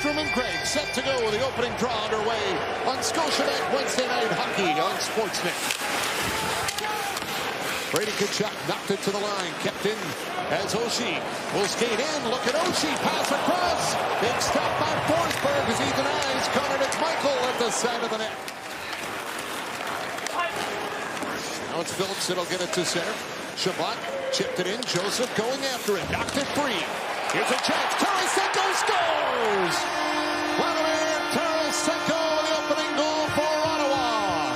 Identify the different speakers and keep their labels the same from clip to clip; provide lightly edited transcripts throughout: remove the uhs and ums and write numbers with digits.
Speaker 1: Markstrom and Gregg set to go with the opening draw underway on Scotiabank Wednesday Night Hockey on Sportsnet. Brady Tkachuk knocked it to the line, kept in as Oshie will skate in. Look at Oshie, pass across. Big stop by Forsberg as he denies Connor. It's Michael at the side of the net. Now it's Phillips that'll get it to center. Shabbat chipped it in. Joseph going after it. Knocked it free. Here's a chance. Tarasenko scores! Vladimir Tarasenko, the opening goal for Ottawa.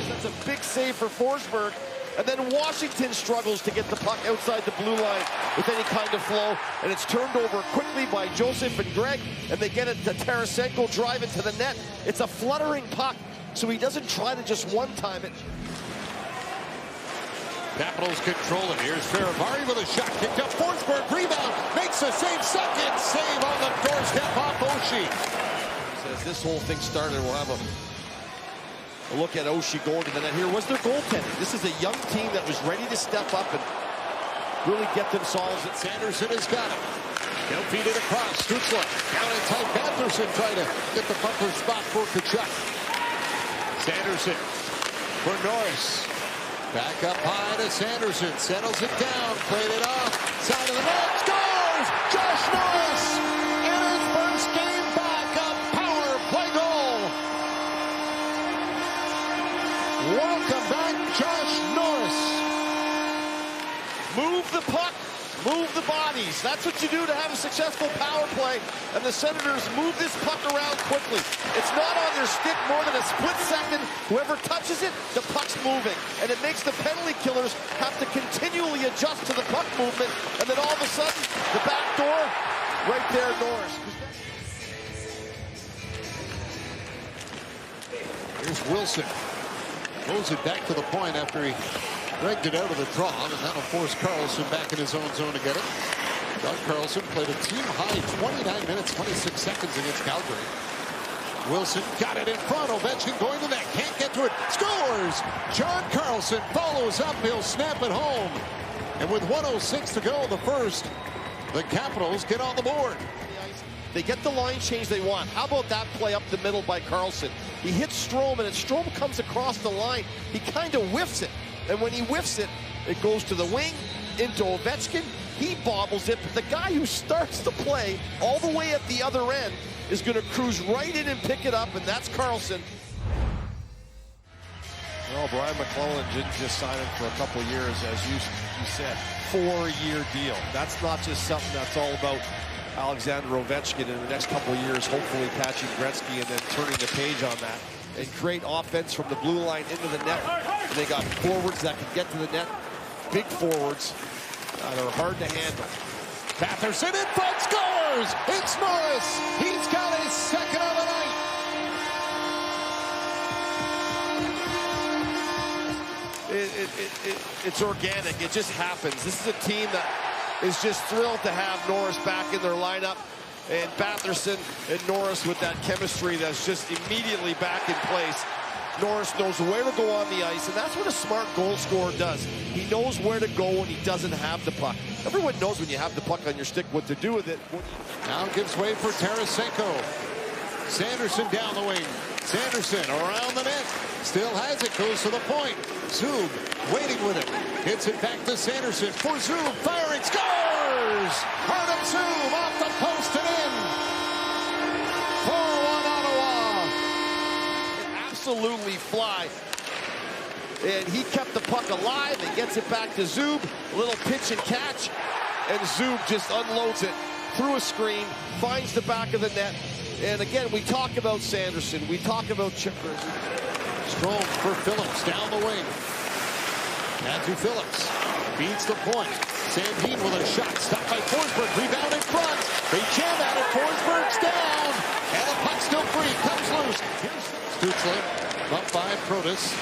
Speaker 2: That's a big save for Forsberg. And then Washington struggles to get the puck outside the blue line with any kind of flow. And it's turned over quickly by Joseph and Gregg. And they get it to Tarasenko, drive it to the net. It's a fluttering puck, so he doesn't try to just one-time it.
Speaker 1: Capitals control it. Here's Faravari with a shot. Kicked up. Forsberg rebound. Makes a save. Second save on the doorstep off Oshie.
Speaker 2: As this whole thing started, we'll have a look at Oshie going to the net. Here was their goaltending. This is a young team that was ready to step up and really get themselves.
Speaker 1: Sanderson has got it. He'll feed it across. Stutzle down in tight. Batherson trying to get the bumper spot for Tkachuk. Sanderson for Norris. Back up high to Sanderson. Settles it down. Played it off. Side of the net. Scores! Josh Norris! In his first game back. A power play goal. Welcome back, Josh Norris.
Speaker 2: Move the puck. Move the bodies. That's what you do to have a successful power play. And the Senators move this puck around quickly. It's not on their stick more than a split second. Whoever touches it, the puck's moving. And it makes the penalty killers have to continually adjust to the puck movement. And then all of a sudden, the back door, right there, Norris.
Speaker 1: Here's Wilson. Moves it back to the point after he dragged it out of the draw, and that'll force Karlsson back in his own zone to get it. Doug Karlsson played a team-high 29 minutes, 26 seconds against Calgary. Wilson got it in front. Ovechkin going to that. Can't get to it. Scores! John Karlsson follows up. He'll snap it home. And with 1:06 to go, the first, the Capitals get on the board.
Speaker 2: They get the line change they want. How about that play up the middle by Karlsson? He hits Strome, and as Strome comes across the line, he kind of whiffs it. And when he whiffs it, it goes to the wing, into Ovechkin. He bobbles it, but the guy who starts the play all the way at the other end is going to cruise right in and pick it up, and that's Karlsson. Well, Brian McClellan didn't just sign him for a couple of years, as you said. 4-year deal. That's not just something that's all about Alexander Ovechkin in the next couple of years, hopefully catching Gretzky and then turning the page on that. And great offense from the blue line into the net. And they got forwards that can get to the net. Big forwards that are hard to handle.
Speaker 1: Batherson in front, scores! It's Norris! He's got his second of the night!
Speaker 2: It's organic. It just happens. This is a team that is just thrilled to have Norris back in their lineup. And Batherson and Norris with that chemistry that's just immediately back in place. Norris knows where to go on the ice, and that's what a smart goal scorer does. He knows where to go when he doesn't have the puck. Everyone knows when you have the puck on your stick what to do with it.
Speaker 1: Now gives way for Tarasenko. Sanderson down the wing. Sanderson around the net. Still has it. Goes to the point. Zub waiting with it. Hits it back to Sanderson for Zub. Firing. Scores! Artem Zub off the post and in. 4-1 Ottawa.
Speaker 2: Absolutely fly. And he kept the puck alive and gets it back to Zub. A little pitch and catch. And Zub just unloads it through a screen. Finds the back of the net. And again, we talk about Sanderson. We talk about Chipper.
Speaker 1: Strome for Phillips down the wing. Matthew Phillips beats the point. Sandin with a shot. Stopped by Forsberg. Rebound in front. They jam at it. Forsberg's down. And the puck still free. Comes loose. Stutzle up by Protas.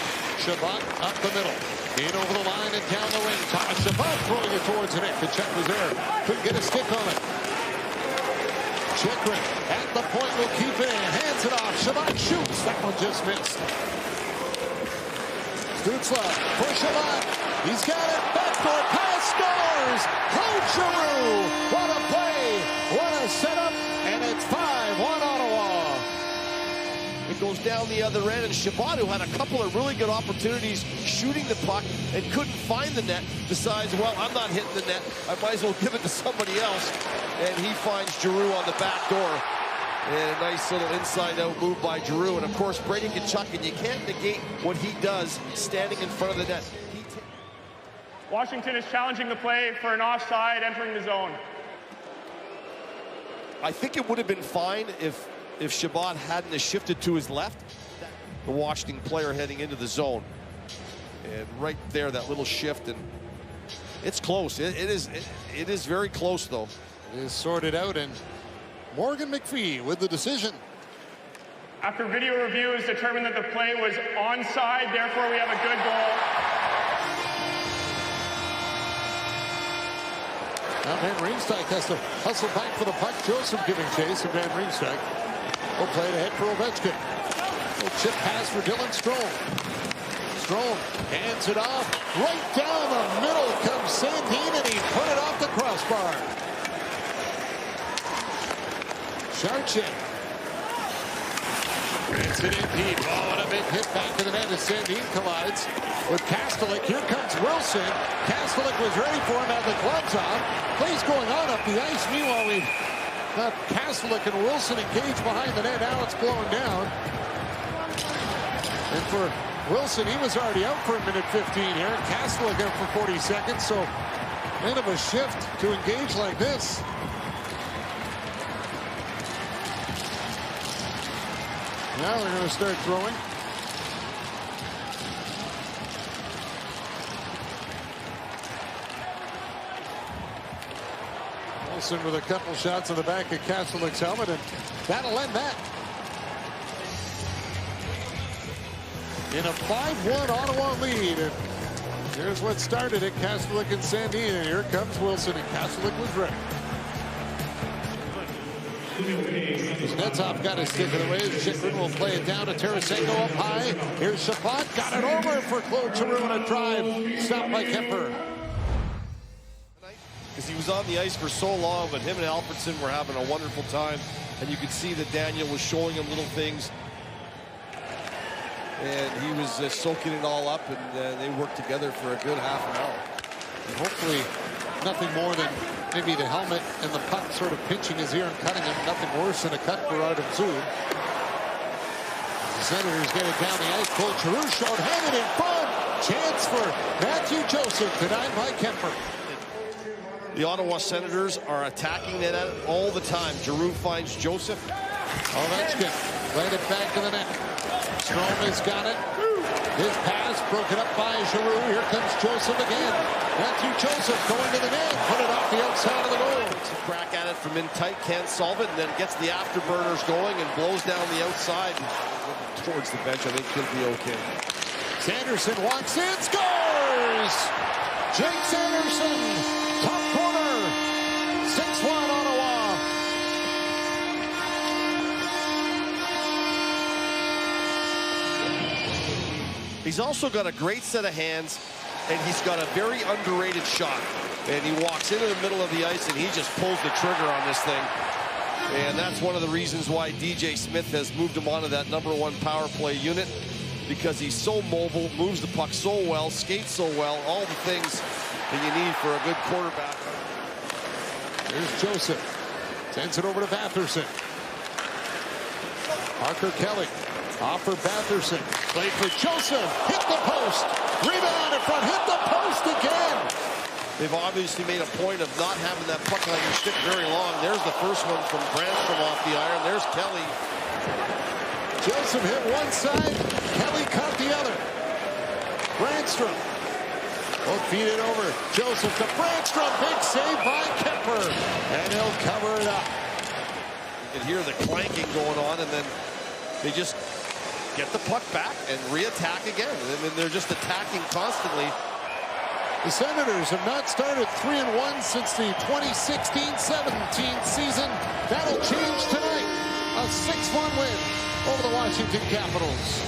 Speaker 1: Shabbat up the middle. In over the line and down the wing. Thomas Shabbat throwing it towards the net. The check was there. Couldn't get a stick on it. Chikrin at the point will keep it in. Hands it off. Shabbat shoots. That one just missed. Stutzle for Shabbat. He's got it. Backdoor pass, scores. Claude Giroux. What a play. What a setup. And it's 5-1 Ottawa.
Speaker 2: It goes down the other end, and Chabot, who had a couple of really good opportunities shooting the puck and couldn't find the net, decides, well, I'm not hitting the net. I might as well give it to somebody else. And he finds Giroux on the back door. And a nice little inside-out move by Giroux. And, of course, Brady Tkachuk, and you can't negate what he does standing in front of the net.
Speaker 3: Washington is challenging the play for an offside entering the zone.
Speaker 2: I think it would have been fine if Chabot hadn't shifted to his left. The Washington player heading into the zone. And right there, that little shift, and it's close. It is very close, though.
Speaker 1: It is sorted out, and Morgan McPhee with the decision.
Speaker 3: After video review has determined that the play was onside, therefore we have a good goal.
Speaker 1: Now Van Riemsdyk has to hustle back for the puck. Joseph giving chase, and Van Riemsdyk will play it ahead for Ovechkin. Little chip pass for Dylan Strome. Strome hands it off. Right down the middle comes Sandin, and he put it off the crossbar. Charchet. It's it in deep. Oh, and a big hit back to the net as Sandin collides with Kastelik. Here comes Wilson. Kastelik was ready for him, had the gloves on. Plays going on up the ice. Meanwhile, we've got Kastelik and Wilson engaged behind the net. Now it's blowing down. And for Wilson, he was already out for a minute 15 here. Kastelik out for 40 seconds. So, end of a shift to engage like this. Now they're going to start throwing. Wilson with a couple shots on the back of Kastelik's helmet, and that'll end that. In a 5-1 Ottawa lead. And here's what started it. Kastelik and Sandin, and here comes Wilson, and Kastelik was ready. Kuznetsov got his stick of the way. Chychrun will play it down to Tarasenko up high. Here's Chabot. Got it over for Claude Giroux and a drive. Stopped by Kemper.
Speaker 2: Because he was on the ice for so long, but him and Alfredson were having a wonderful time. And you could see that Daniel was showing him little things. And he was soaking it all up, and they worked together for a good half an hour.
Speaker 1: And hopefully nothing more than maybe the helmet and the puck sort of pinching his ear and cutting him. Nothing worse than a cut for Artem Zub. The Senators get it down the ice. Claude Giroux short-handed in front. Chance for Matthew Joseph, denied by Kemper.
Speaker 2: The Ottawa Senators are attacking that all the time. Giroux finds Joseph.
Speaker 1: Ovechkin laid it back to the net. Strome has got it. His pass broken up by Giroux. Here comes Joseph again. Matthew Joseph going to the net. Put it off the outside of the goal.
Speaker 2: Takes a crack at it from in tight. Can't solve it. And then gets the afterburners going and blows down the outside. Towards the bench. I think he'll be okay.
Speaker 1: Sanderson walks in. Scores! Jake Sanderson. Top corner. 6-1 Ottawa.
Speaker 2: He's also got a great set of hands, and he's got a very underrated shot. And he walks into the middle of the ice, and he just pulls the trigger on this thing. And that's one of the reasons why DJ Smith has moved him onto that #1 power play unit, because he's so mobile, moves the puck so well, skates so well, all the things that you need for a good quarterback.
Speaker 1: Here's Joseph. Sends it over to Batherson. Parker Kelly. Off for Batherson. Play for Joseph. Hit the post. Rebound in front. Hit the post again.
Speaker 2: They've obviously made a point of not having that puck on your stick very long. There's the first one from Brandstrom off the iron. There's Kelly.
Speaker 1: Joseph hit one side. Kelly caught the other. Brandstrom. Both feed it over. Joseph to Brandstrom. Big save by Kemper. And he'll cover it up.
Speaker 2: You can hear the clanking going on, and then they just get the puck back and re-attack again. I mean, they're just attacking constantly.
Speaker 1: The Senators have not started 3-1 since the 2016-17 season. That'll change tonight. A 6-1 win over the Washington Capitals.